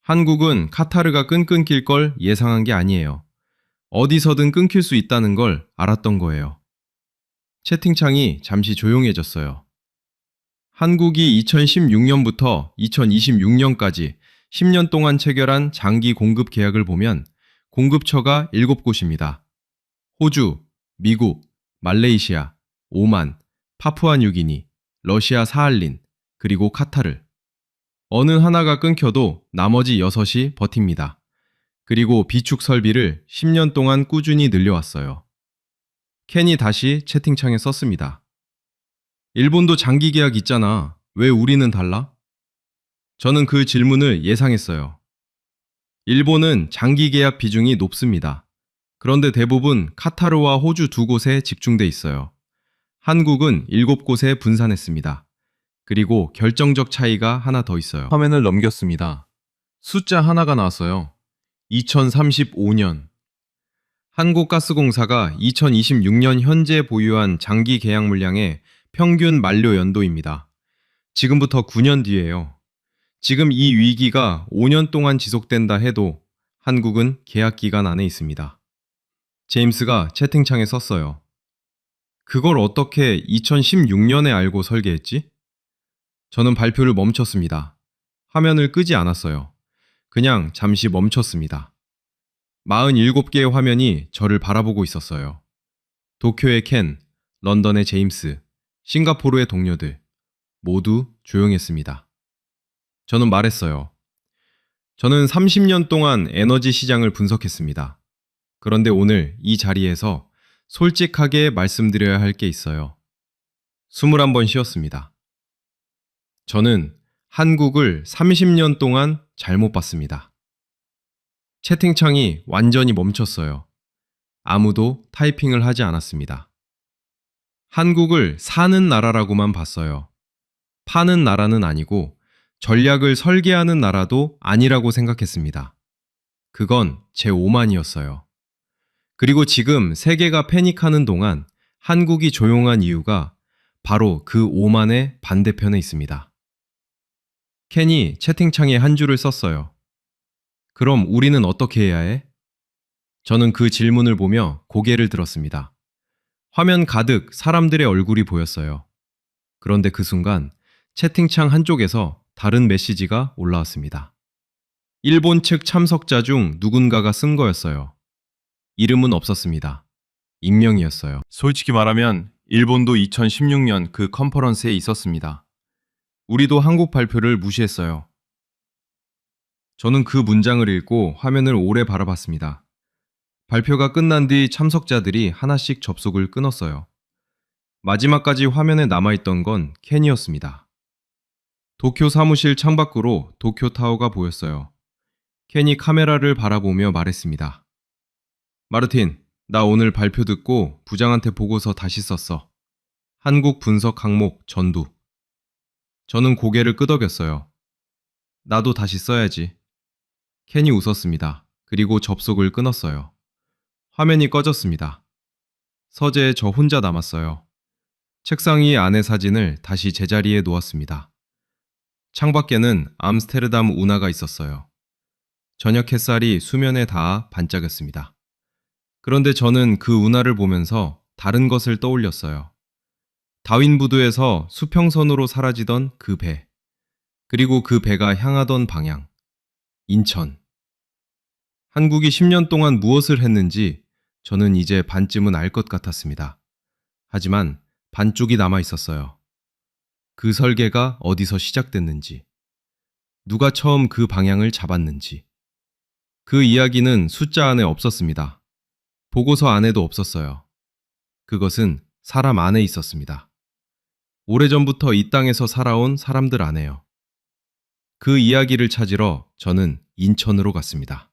한국은 카타르가 끊길 걸 예상한 게 아니에요. 어디서든 끊길 수 있다는 걸 알았던 거예요. 채팅창이 잠시 조용해졌어요. 한국이 2016년부터 2026년까지 10년 동안 체결한 장기 공급 계약을 보면 공급처가 7곳입니다. 호주, 미국, 말레이시아, 오만, 파푸아뉴기니, 러시아 사할린, 그리고 카타르. 어느 하나가 끊겨도 나머지 6이 버팁니다. 그리고 비축 설비를 10년 동안 꾸준히 늘려왔어요. 켄이 다시 채팅창에 썼습니다. 일본도 장기 계약 있잖아. 왜 우리는 달라? 저는 그 질문을 예상했어요. 일본은 장기 계약 비중이 높습니다. 그런데 대부분 카타르와 호주 두 곳에 집중돼 있어요. 한국은 7곳에 분산했습니다. 그리고 결정적 차이가 하나 더 있어요. 화면을 넘겼습니다. 숫자 하나가 나왔어요. 2035년. 한국가스공사가 2026년 현재 보유한 장기 계약 물량의 평균 만료 연도입니다. 지금부터 9년 뒤예요. 지금 이 위기가 5년 동안 지속된다 해도 한국은 계약 기간 안에 있습니다. 제임스가 채팅창에 썼어요. 그걸 어떻게 2016년에 알고 설계했지? 저는 발표를 멈췄습니다. 화면을 끄지 않았어요. 그냥 잠시 멈췄습니다. 47개의 화면이 저를 바라보고 있었어요. 도쿄의 켄, 런던의 제임스, 싱가포르의 동료들 모두 조용했습니다. 저는 말했어요. 저는 30년 동안 에너지 시장을 분석했습니다. 그런데 오늘 이 자리에서 솔직하게 말씀드려야 할 게 있어요. 21번 쉬었습니다. 저는 한국을 30년 동안 잘못 봤습니다. 채팅창이 완전히 멈췄어요. 아무도 타이핑을 하지 않았습니다. 한국을 사는 나라라고만 봤어요. 파는 나라는 아니고 전략을 설계하는 나라도 아니라고 생각했습니다. 그건 제 오만이었어요. 그리고 지금 세계가 패닉하는 동안 한국이 조용한 이유가 바로 그 오만의 반대편에 있습니다. 켄이 채팅창에 한 줄을 썼어요. 그럼 우리는 어떻게 해야 해? 저는 그 질문을 보며 고개를 들었습니다. 화면 가득 사람들의 얼굴이 보였어요. 그런데 그 순간 채팅창 한쪽에서 다른 메시지가 올라왔습니다. 일본 측 참석자 중 누군가가 쓴 거였어요. 이름은 없었습니다. 익명이었어요. 솔직히 말하면 일본도 2016년 그 컨퍼런스에 있었습니다. 우리도 한국 발표를 무시했어요. 저는 그 문장을 읽고 화면을 오래 바라봤습니다. 발표가 끝난 뒤 참석자들이 하나씩 접속을 끊었어요. 마지막까지 화면에 남아있던 건 켄이었습니다. 도쿄 사무실 창밖으로 도쿄타워가 보였어요. 켄이 카메라를 바라보며 말했습니다. 마르틴, 나 오늘 발표 듣고 부장한테 보고서 다시 썼어. 한국 분석 항목 전두. 저는 고개를 끄덕였어요. 나도 다시 써야지. 켄이 웃었습니다. 그리고 접속을 끊었어요. 화면이 꺼졌습니다. 서재에 저 혼자 남았어요. 책상 위 안의 사진을 다시 제자리에 놓았습니다. 창밖에는 암스테르담 운하가 있었어요. 저녁 햇살이 수면에 닿아 반짝였습니다. 그런데 저는 그 운하를 보면서 다른 것을 떠올렸어요. 다윈부두에서 수평선으로 사라지던 그 배, 그리고 그 배가 향하던 방향, 인천. 한국이 10년 동안 무엇을 했는지 저는 이제 반쯤은 알 것 같았습니다. 하지만 반쪽이 남아 있었어요. 그 설계가 어디서 시작됐는지, 누가 처음 그 방향을 잡았는지. 그 이야기는 숫자 안에 없었습니다. 보고서 안에도 없었어요. 그것은 사람 안에 있었습니다. 오래전부터 이 땅에서 살아온 사람들 안에요. 그 이야기를 찾으러 저는 인천으로 갔습니다.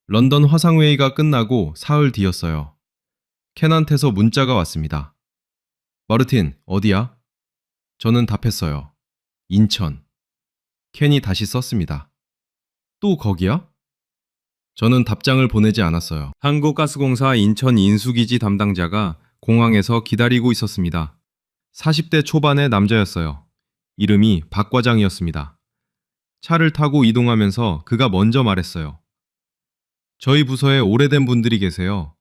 런던 화상회의가 끝나고 사흘 뒤였어요. 켄한테서 문자가 왔습니다. 마르틴, 어디야? 저는 답했어요. 인천. 켄이 다시 썼습니다. 또 거기야? 저는 답장을 보내지 않았어요. 한국가스공사 인천 인수기지 담당자가 공항에서 기다리고 있었습니다. 40대 초반의 남자였어요. 이름이 박 과장이었습니다. 차를 타고 이동하면서 그가 먼저 말했어요. 저희 부서에 오래된 분들이 계세요.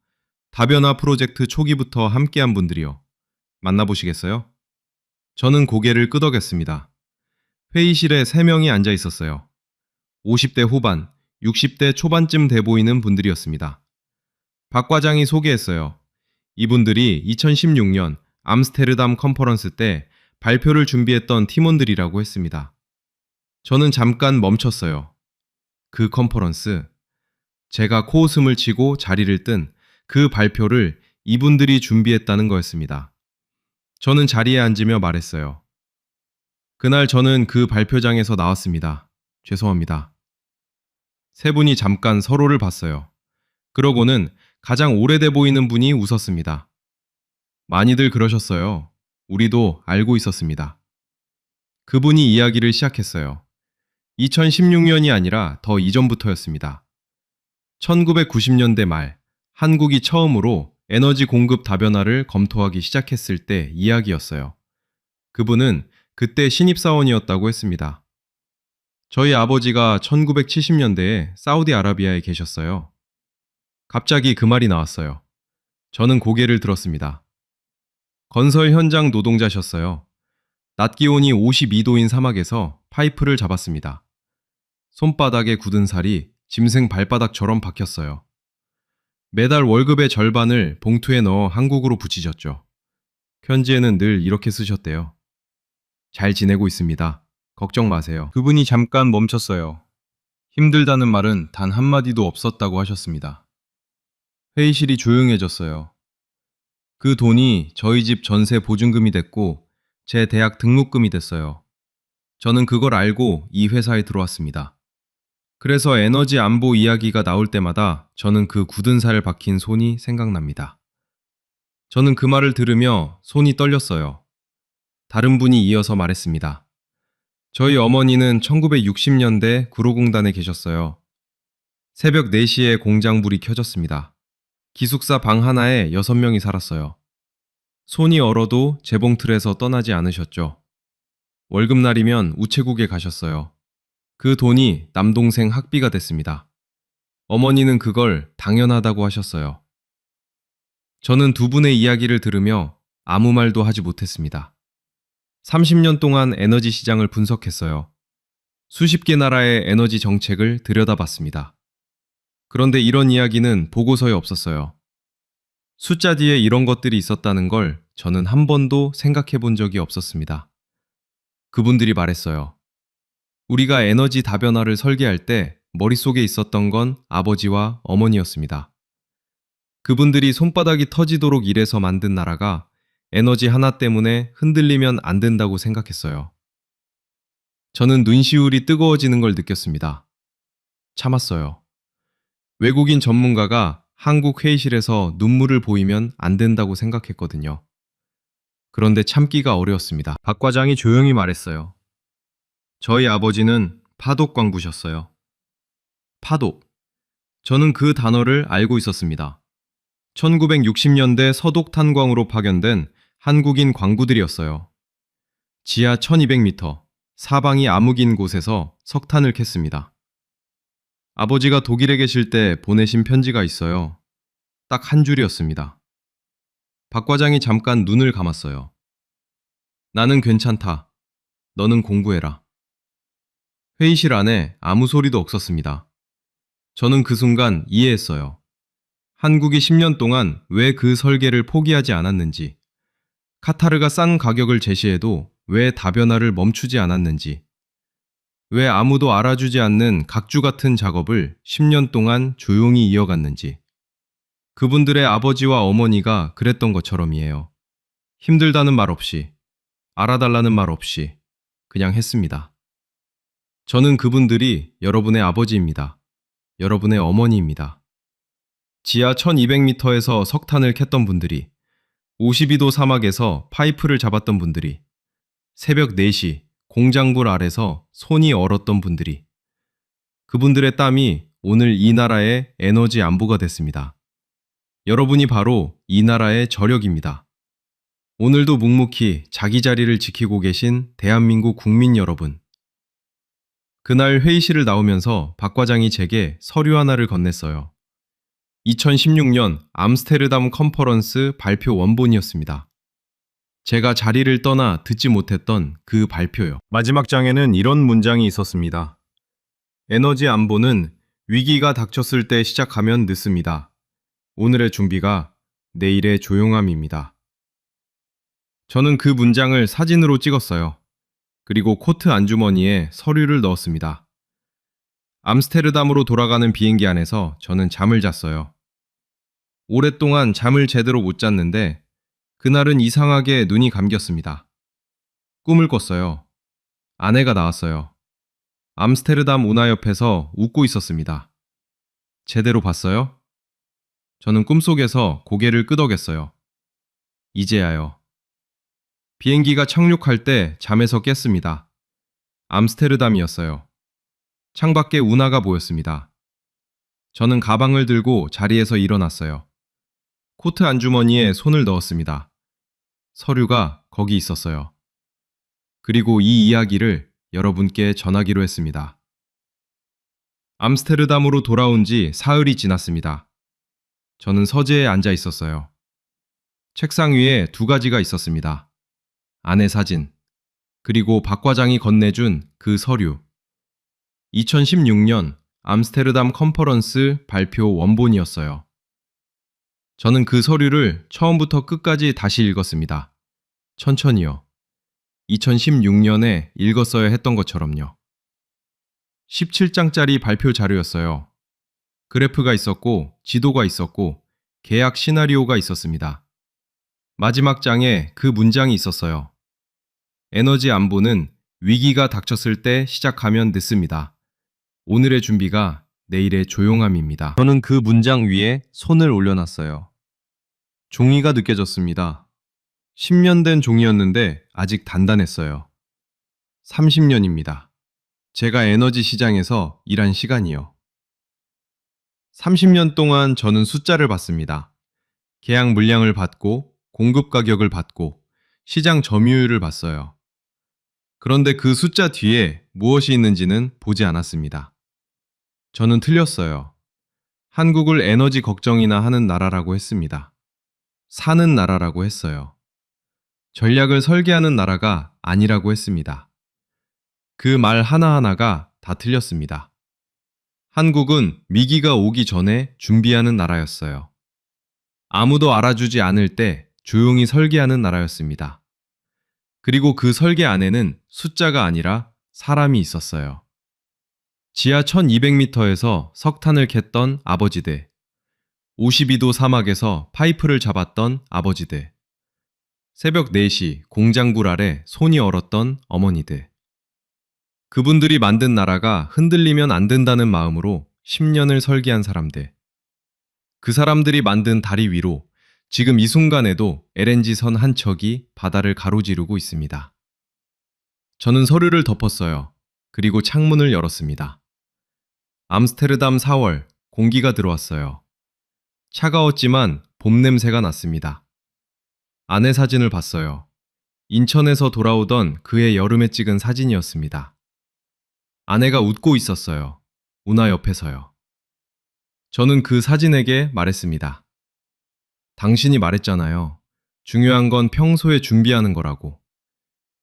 다변화 프로젝트 초기부터 함께한 분들이요. 만나보시겠어요? 저는 고개를 끄덕였습니다. 회의실에 3명이 앉아 있었어요. 50대 후반, 60대 초반쯤 돼 보이는 분들이었습니다. 박 과장이 소개했어요. 이분들이 2016년 암스테르담 컨퍼런스 때 발표를 준비했던 팀원들이라고 했습니다. 저는 잠깐 멈췄어요. 그 컨퍼런스, 제가 코웃음을 치고 자리를 뜬 그 발표를 이분들이 준비했다는 거였습니다. 저는 자리에 앉으며 말했어요. 그날 저는 그 발표장에서 나왔습니다. 죄송합니다. 세 분이 잠깐 서로를 봤어요. 그러고는 가장 오래돼 보이는 분이 웃었습니다. 많이들 그러셨어요. 우리도 알고 있었습니다. 그분이 이야기를 시작했어요. 2016년이 아니라 더 이전부터였습니다. 1990년대 말, 한국이 처음으로 에너지 공급 다변화를 검토하기 시작했을 때 이야기였어요. 그분은 그때 신입사원이었다고 했습니다. 저희 아버지가 1970년대에 사우디아라비아에 계셨어요. 갑자기 그 말이 나왔어요. 저는 고개를 들었습니다. 건설 현장 노동자셨어요. 낮 기온이 52도인 사막에서 파이프를 잡았습니다. 손바닥에 굳은 살이 짐승 발바닥처럼 박혔어요. 매달 월급의 절반을 봉투에 넣어 한국으로 붙이셨죠. 편지에는 늘 이렇게 쓰셨대요. 잘 지내고 있습니다. 걱정 마세요. 그분이 잠깐 멈췄어요. 힘들다는 말은 단 한마디도 없었다고 하셨습니다. 회의실이 조용해졌어요. 그 돈이 저희 집 전세 보증금이 됐고 제 대학 등록금이 됐어요. 저는 그걸 알고 이 회사에 들어왔습니다. 그래서 에너지 안보 이야기가 나올 때마다 저는 그 굳은 살 박힌 손이 생각납니다. 저는 그 말을 들으며 손이 떨렸어요. 다른 분이 이어서 말했습니다. 저희 어머니는 1960년대 구로공단에 계셨어요. 새벽 4시에 공장 불이 켜졌습니다. 기숙사 방 하나에 6명이 살았어요. 손이 얼어도 재봉틀에서 떠나지 않으셨죠. 월급날이면 우체국에 가셨어요. 그 돈이 남동생 학비가 됐습니다. 어머니는 그걸 당연하다고 하셨어요. 저는 두 분의 이야기를 들으며 아무 말도 하지 못했습니다. 30년 동안 에너지 시장을 분석했어요. 수십 개 나라의 에너지 정책을 들여다봤습니다. 그런데 이런 이야기는 보고서에 없었어요. 숫자 뒤에 이런 것들이 있었다는 걸 저는 한 번도 생각해 본 적이 없었습니다. 그분들이 말했어요. 우리가 에너지 다변화를 설계할 때 머릿속에 있었던 건 아버지와 어머니였습니다. 그분들이 손바닥이 터지도록 일해서 만든 나라가 에너지 하나 때문에 흔들리면 안 된다고 생각했어요. 저는 눈시울이 뜨거워지는 걸 느꼈습니다. 참았어요. 외국인 전문가가 한국 회의실에서 눈물을 보이면 안 된다고 생각했거든요. 그런데 참기가 어려웠습니다. 박 과장이 조용히 말했어요. 저희 아버지는 파독 광부셨어요. 파독. 저는 그 단어를 알고 있었습니다. 1960년대 서독 탄광으로 파견된 한국인 광부들이었어요. 지하 1200m, 사방이 암흑인 곳에서 석탄을 캤습니다. 아버지가 독일에 계실 때 보내신 편지가 있어요. 딱 한 줄이었습니다. 박 과장이 잠깐 눈을 감았어요. 나는 괜찮다. 너는 공부해라. 회의실 안에 아무 소리도 없었습니다. 저는 그 순간 이해했어요. 한국이 10년 동안 왜 그 설계를 포기하지 않았는지, 카타르가 싼 가격을 제시해도 왜 다변화를 멈추지 않았는지, 왜 아무도 알아주지 않는 각주 같은 작업을 10년 동안 조용히 이어갔는지, 그분들의 아버지와 어머니가 그랬던 것처럼이에요. 힘들다는 말 없이, 알아달라는 말 없이 그냥 했습니다. 저는 그분들이 여러분의 아버지입니다. 여러분의 어머니입니다. 지하 1200m에서 석탄을 캤던 분들이, 52도 사막에서 파이프를 잡았던 분들이, 새벽 4시 공장불 아래서 손이 얼었던 분들이, 그분들의 땀이 오늘 이 나라의 에너지 안보가 됐습니다. 여러분이 바로 이 나라의 저력입니다. 오늘도 묵묵히 자기 자리를 지키고 계신 대한민국 국민 여러분. 그날 회의실을 나오면서 박 과장이 제게 서류 하나를 건넸어요. 2016년 암스테르담 컨퍼런스 발표 원본이었습니다. 제가 자리를 떠나 듣지 못했던 그 발표요. 마지막 장에는 이런 문장이 있었습니다. 에너지 안보는 위기가 닥쳤을 때 시작하면 늦습니다. 오늘의 준비가 내일의 조용함입니다. 저는 그 문장을 사진으로 찍었어요. 그리고 코트 안주머니에 서류를 넣었습니다. 암스테르담으로 돌아가는 비행기 안에서 저는 잠을 잤어요. 오랫동안 잠을 제대로 못 잤는데 그날은 이상하게 눈이 감겼습니다. 꿈을 꿨어요. 아내가 나왔어요. 암스테르담 운하 옆에서 웃고 있었습니다. 제대로 봤어요? 저는 꿈속에서 고개를 끄덕였어요. 이제야요. 비행기가 착륙할 때 잠에서 깼습니다. 암스테르담이었어요. 창밖에 운하가 보였습니다. 저는 가방을 들고 자리에서 일어났어요. 코트 안주머니에 손을 넣었습니다. 서류가 거기 있었어요. 그리고 이 이야기를 여러분께 전하기로 했습니다. 암스테르담으로 돌아온 지 사흘이 지났습니다. 저는 서재에 앉아 있었어요. 책상 위에 두 가지가 있었습니다. 아내 사진, 그리고 박 과장이 건네준 그 서류. 2016년 암스테르담 컨퍼런스 발표 원본이었어요. 저는 그 서류를 처음부터 끝까지 다시 읽었습니다. 천천히요. 2016년에 읽었어야 했던 것처럼요. 17장짜리 발표 자료였어요. 그래프가 있었고, 지도가 있었고, 계약 시나리오가 있었습니다. 마지막 장에 그 문장이 있었어요. 에너지 안보는 위기가 닥쳤을 때 시작하면 늦습니다. 오늘의 준비가 내일의 조용함입니다. 저는 그 문장 위에 손을 올려놨어요. 종이가 느껴졌습니다. 10년 된 종이였는데 아직 단단했어요. 30년입니다. 제가 에너지 시장에서 일한 시간이요. 30년 동안 저는 숫자를 봤습니다. 계약 물량을 받고, 공급 가격을 받고, 시장 점유율을 봤어요. 그런데 그 숫자 뒤에 무엇이 있는지는 보지 않았습니다. 저는 틀렸어요. 한국을 에너지 걱정이나 하는 나라라고 했습니다. 사는 나라라고 했어요. 전략을 설계하는 나라가 아니라고 했습니다. 그 말 하나하나가 다 틀렸습니다. 한국은 위기가 오기 전에 준비하는 나라였어요. 아무도 알아주지 않을 때 조용히 설계하는 나라였습니다. 그리고 그 설계 안에는 숫자가 아니라 사람이 있었어요. 지하 1200m에서 석탄을 캤던 아버지들, 52도 사막에서 파이프를 잡았던 아버지들, 새벽 4시 공장불 아래 손이 얼었던 어머니들. 그분들이 만든 나라가 흔들리면 안 된다는 마음으로 10년을 설계한 사람들. 그 사람들이 만든 다리 위로 지금 이 순간에도 LNG 선 한 척이 바다를 가로지르고 있습니다. 저는 서류를 덮었어요. 그리고 창문을 열었습니다. 암스테르담 4월, 공기가 들어왔어요. 차가웠지만 봄 냄새가 났습니다. 아내 사진을 봤어요. 인천에서 돌아오던 그의 여름에 찍은 사진이었습니다. 아내가 웃고 있었어요. 운하 옆에서요. 저는 그 사진에게 말했습니다. 당신이 말했잖아요. 중요한 건 평소에 준비하는 거라고.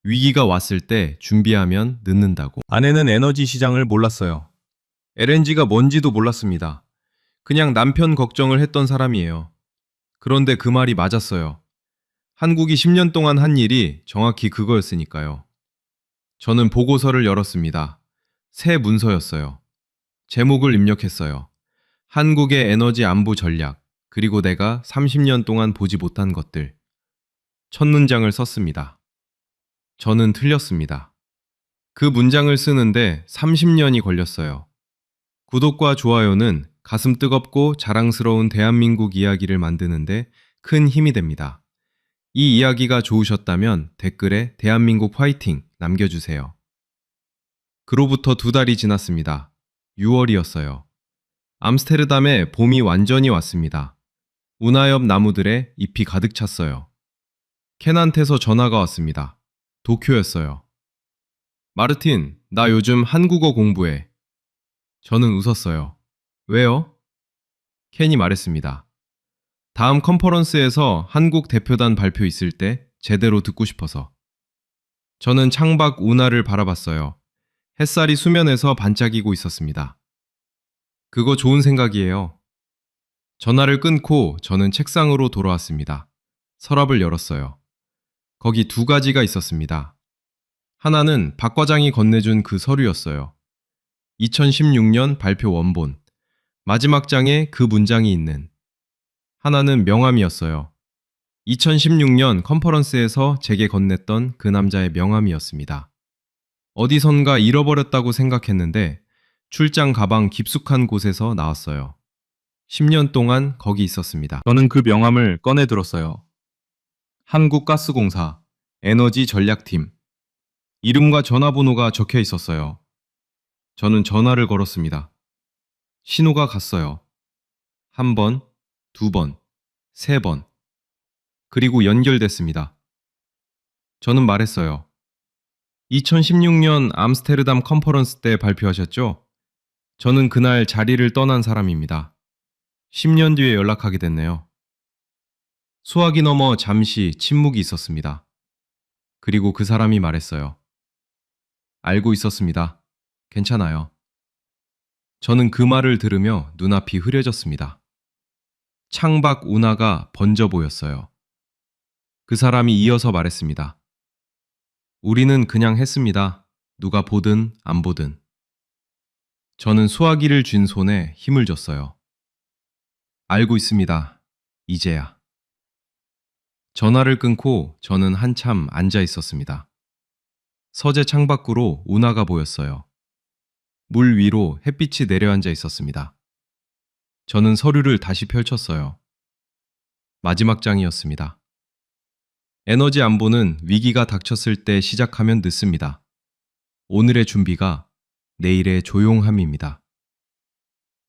위기가 왔을 때 준비하면 늦는다고. 아내는 에너지 시장을 몰랐어요. LNG가 뭔지도 몰랐습니다. 그냥 남편 걱정을 했던 사람이에요. 그런데 그 말이 맞았어요. 한국이 10년 동안 한 일이 정확히 그거였으니까요. 저는 보고서를 열었습니다. 새 문서였어요. 제목을 입력했어요. 한국의 에너지 안보 전략, 그리고 내가 30년 동안 보지 못한 것들. 첫 문장을 썼습니다. 저는 틀렸습니다. 그 문장을 쓰는데 30년이 걸렸어요. 구독과 좋아요는 가슴 뜨겁고 자랑스러운 대한민국 이야기를 만드는데 큰 힘이 됩니다. 이 이야기가 좋으셨다면 댓글에 대한민국 화이팅 남겨주세요. 그로부터 2달이 지났습니다. 6월이었어요. 암스테르담에 봄이 완전히 왔습니다. 운하 옆 나무들에 잎이 가득 찼어요. 켄한테서 전화가 왔습니다. 도쿄였어요. 마르틴, 나 요즘 한국어 공부해. 저는 웃었어요. 왜요? 켄이 말했습니다. 다음 컨퍼런스에서 한국 대표단 발표 있을 때 제대로 듣고 싶어서. 저는 창밖 운하를 바라봤어요. 햇살이 수면에서 반짝이고 있었습니다. 그거 좋은 생각이에요. 전화를 끊고 저는 책상으로 돌아왔습니다. 서랍을 열었어요. 거기 2가지가 있었습니다. 하나는 박 과장이 건네준 그 서류였어요. 2016년 발표 원본. 마지막 장에 그 문장이 있는. 하나는 명함이었어요. 2016년 컨퍼런스에서 제게 건넸던 그 남자의 명함이었습니다. 어디선가 잃어버렸다고 생각했는데 출장 가방 깊숙한 곳에서 나왔어요. 10년 동안 거기 있었습니다. 저는 그 명함을 꺼내 들었어요. 한국가스공사 에너지 전략팀. 이름과 전화번호가 적혀 있었어요. 저는 전화를 걸었습니다. 신호가 갔어요. 한 번, 두 번, 세 번. 그리고 연결됐습니다. 저는 말했어요. 2016년 암스테르담 컨퍼런스 때 발표하셨죠? 저는 그날 자리를 떠난 사람입니다. 10년 뒤에 연락하게 됐네요. 수화기 너머 잠시 침묵이 있었습니다. 그리고 그 사람이 말했어요. 알고 있었습니다. 괜찮아요. 저는 그 말을 들으며 눈앞이 흐려졌습니다. 창밖 운하가 번져 보였어요. 그 사람이 이어서 말했습니다. 우리는 그냥 했습니다. 누가 보든 안 보든. 저는 수화기를 쥔 손에 힘을 줬어요. 알고 있습니다. 이제야. 전화를 끊고 저는 한참 앉아 있었습니다. 서재 창밖으로 운하가 보였어요. 물 위로 햇빛이 내려앉아 있었습니다. 저는 서류를 다시 펼쳤어요. 마지막 장이었습니다. 에너지 안보는 위기가 닥쳤을 때 시작하면 늦습니다. 오늘의 준비가 내일의 조용함입니다.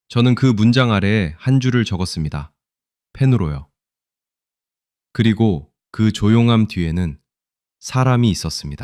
저는 그 문장 아래에 한 줄을 적었습니다. 펜으로요. 그리고 그 조용함 뒤에는 사람이 있었습니다.